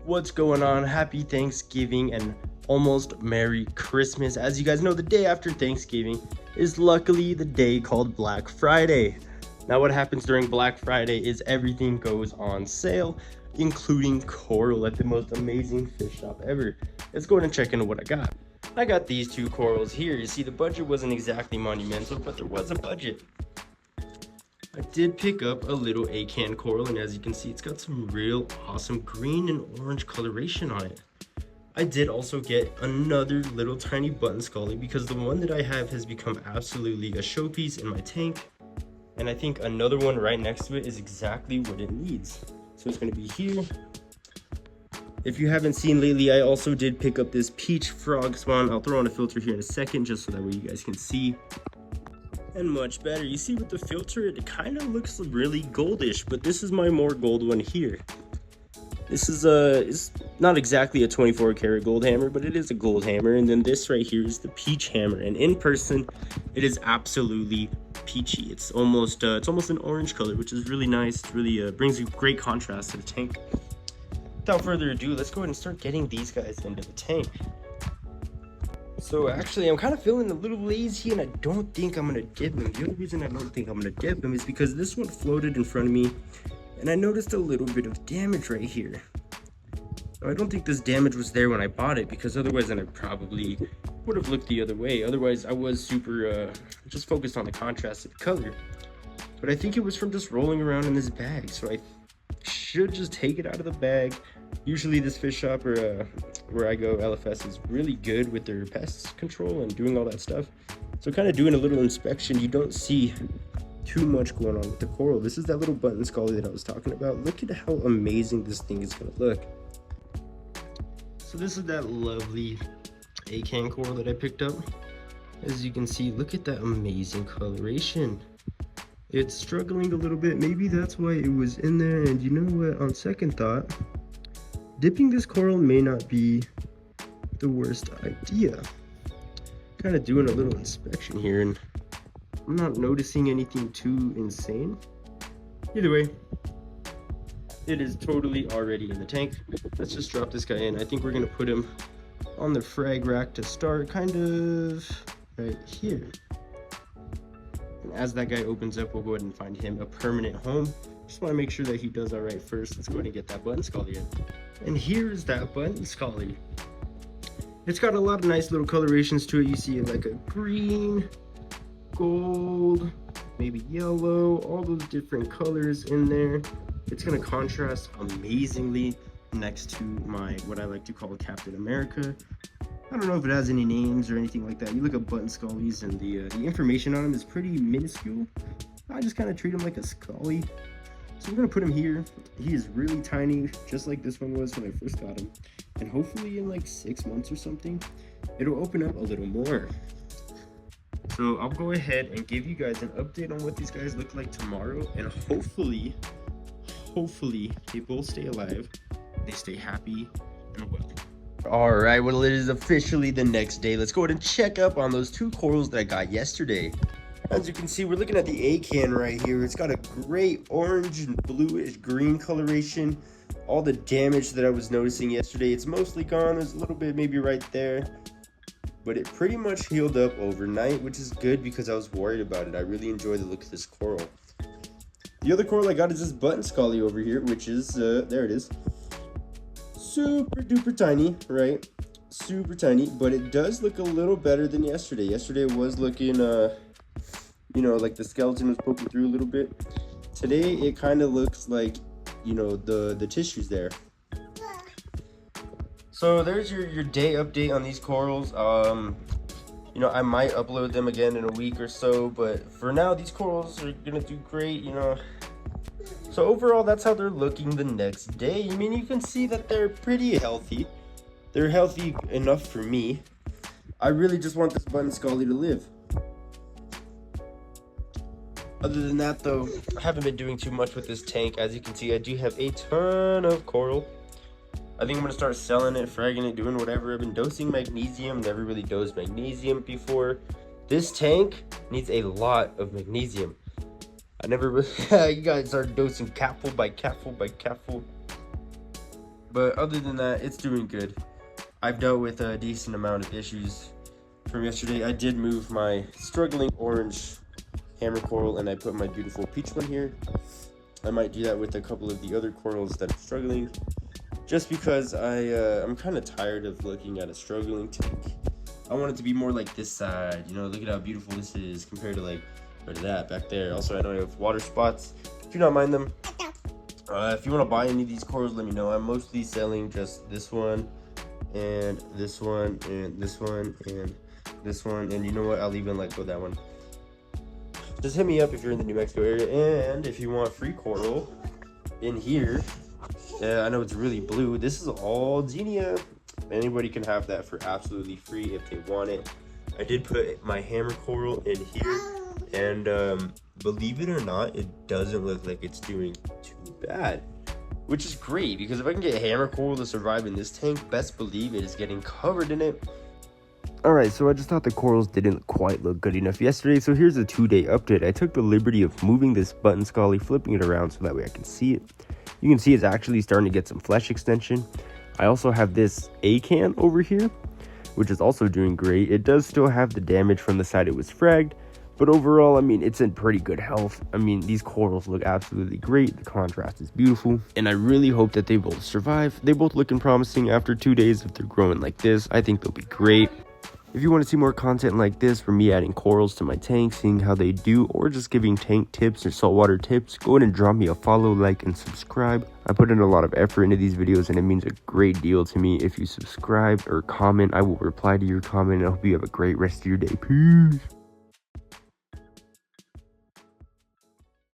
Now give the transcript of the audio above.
What's going on? Happy Thanksgiving and almost Merry Christmas. As you guys know, the day after Thanksgiving is luckily the day called Black Friday. Now what happens during Black Friday is everything goes on sale, including coral at the most amazing fish shop ever. Let's go ahead and check into what I got. I got these two corals here. You see, the budget wasn't exactly monumental, but there was a budget. I did pick up a little acan coral, and as you can see, it's got some real awesome green and orange coloration on it. I did also get another little tiny button scoly because the one that I have has become absolutely a showpiece in my tank. And I think another one right next to it is exactly what it needs. So it's gonna be here. If you haven't seen lately, I also did pick up this peach frog spawn. I'll throw on a filter here in a second just so that way you guys can see. And much better. You see with the filter, it kind of looks really goldish, but this is my more gold one here. This is it's not exactly a 24 karat gold hammer, but it is a gold hammer. And then this right here is the peach hammer, and in person it is absolutely peachy. It's almost an orange color, which is really nice. It really brings a great contrast to the tank. Without further ado, let's go ahead and start getting these guys into the tank. So actually, I'm kind of feeling a little lazy, and I don't think I'm gonna dip them. The only reason I don't think I'm gonna dip them is because this one floated in front of me, and I noticed a little bit of damage right here. Now, I don't think this damage was there when I bought it, because otherwise then I probably would have looked the other way. Otherwise, I was super just focused on the contrast of the color. But I think it was from just rolling around in this bag, so I should just take it out of the bag. Usually this fish shop or where I go, LFS, is really good with their pest control and doing all that stuff. So kind of doing a little inspection, you don't see too much going on with the coral. This is that little button scoly that I was talking about. Look at how amazing this thing is going to look. So this is that lovely acan coral that I picked up. As you can see, look at that amazing coloration. It's struggling a little bit. Maybe that's why it was in there. And you know what? On second thought, dipping this coral may not be the worst idea. Kind of doing a little inspection here, and I'm not noticing anything too insane. Either way, it is totally already in the tank. Let's just drop this guy in. I think we're gonna put him on the frag rack to start, kind of right here. And as that guy opens up, we'll go ahead and find him a permanent home. Just want to make sure that he does all right first. Let's go ahead and get that button scoly in. And here's that button scoly. It's got a lot of nice little colorations to it. You see like a green, gold, maybe yellow, all those different colors in there. It's going to contrast amazingly next to my, what I like to call Captain America. I don't know if it has any names or anything like that. You look at button scollies and the information on them is pretty minuscule. I just kind of treat them like a scoly. So we're gonna put him here. He is really tiny, just like this one was when I first got him. And hopefully in like 6 months or something, it'll open up a little more. So I'll go ahead and give you guys an update on what these guys look like tomorrow. And hopefully they both stay alive, they stay happy and well. All right, well, it is officially the next day. Let's go ahead and check up on those two corals that I got yesterday. As you can see, we're looking at the acan right here. It's got a great orange and bluish green coloration. All the damage that I was noticing yesterday, it's mostly gone. There's a little bit maybe right there, but it pretty much healed up overnight, which is good because I was worried about it. I really enjoy the look of this coral. The other coral I got is this button scoly over here, which is, there it is. Super duper tiny, right? Super tiny, but it does look a little better than yesterday. Yesterday it was looking, you know, like the skeleton was poking through a little bit. Today it kind of looks like, you know, the tissues there. So there's your day update on these corals. You know, I might upload them again in a week or so, but for now these corals are gonna do great, you know. So overall, that's how they're looking the next day. I mean, you can see that they're pretty healthy. They're healthy enough for me. I really just want this button scoly to live. Other than that though, I haven't been doing too much with this tank. As you can see, I do have a ton of coral. I think I'm gonna start selling it, fragging it, doing whatever. I've been dosing magnesium, never really dosed magnesium before. This tank needs a lot of magnesium. I never really, you guys are dosing capful by capful by capful. But other than that, it's doing good. I've dealt with a decent amount of issues from yesterday. I did move my struggling orange hammer coral, and I put my beautiful peach one here. I might do that with a couple of the other corals that are struggling, just because I'm kind of tired of looking at a struggling tank. I want it to be more like this side, you know. Look at how beautiful this is compared to like that back there. Also, I know I have water spots. Do not mind them. If you want to buy any of these corals, let me know. I'm mostly selling just this one and this one and this one and this one, and you know what, I'll even let go that one. Just hit me up if you're in the New Mexico area, and if you want free coral in here, I know it's really blue. This is all Xenia. Anybody can have that for absolutely free if they want it. I did put my hammer coral in here, and believe it or not, it doesn't look like it's doing too bad, which is great, because if I can get hammer coral to survive in this tank, best believe it is getting covered in it. Alright, so I just thought the corals didn't quite look good enough yesterday, so here's a 2-day update. I took the liberty of moving this button scoly, flipping it around so that way I can see it. You can see it's actually starting to get some flesh extension. I also have this acan over here, which is also doing great. It does still have the damage from the side it was fragged, but overall, I mean, it's in pretty good health. I mean, these corals look absolutely great. The contrast is beautiful, and I really hope that they both survive. They both looking promising after 2 days. If they're growing like this, I think they'll be great. If you want to see more content like this from me adding corals to my tank, seeing how they do, or just giving tank tips or saltwater tips, go ahead and drop me a follow, like, and subscribe. I put in a lot of effort into these videos, and it means a great deal to me. If you subscribe or comment, I will reply to your comment. I hope you have a great rest of your day. Peace.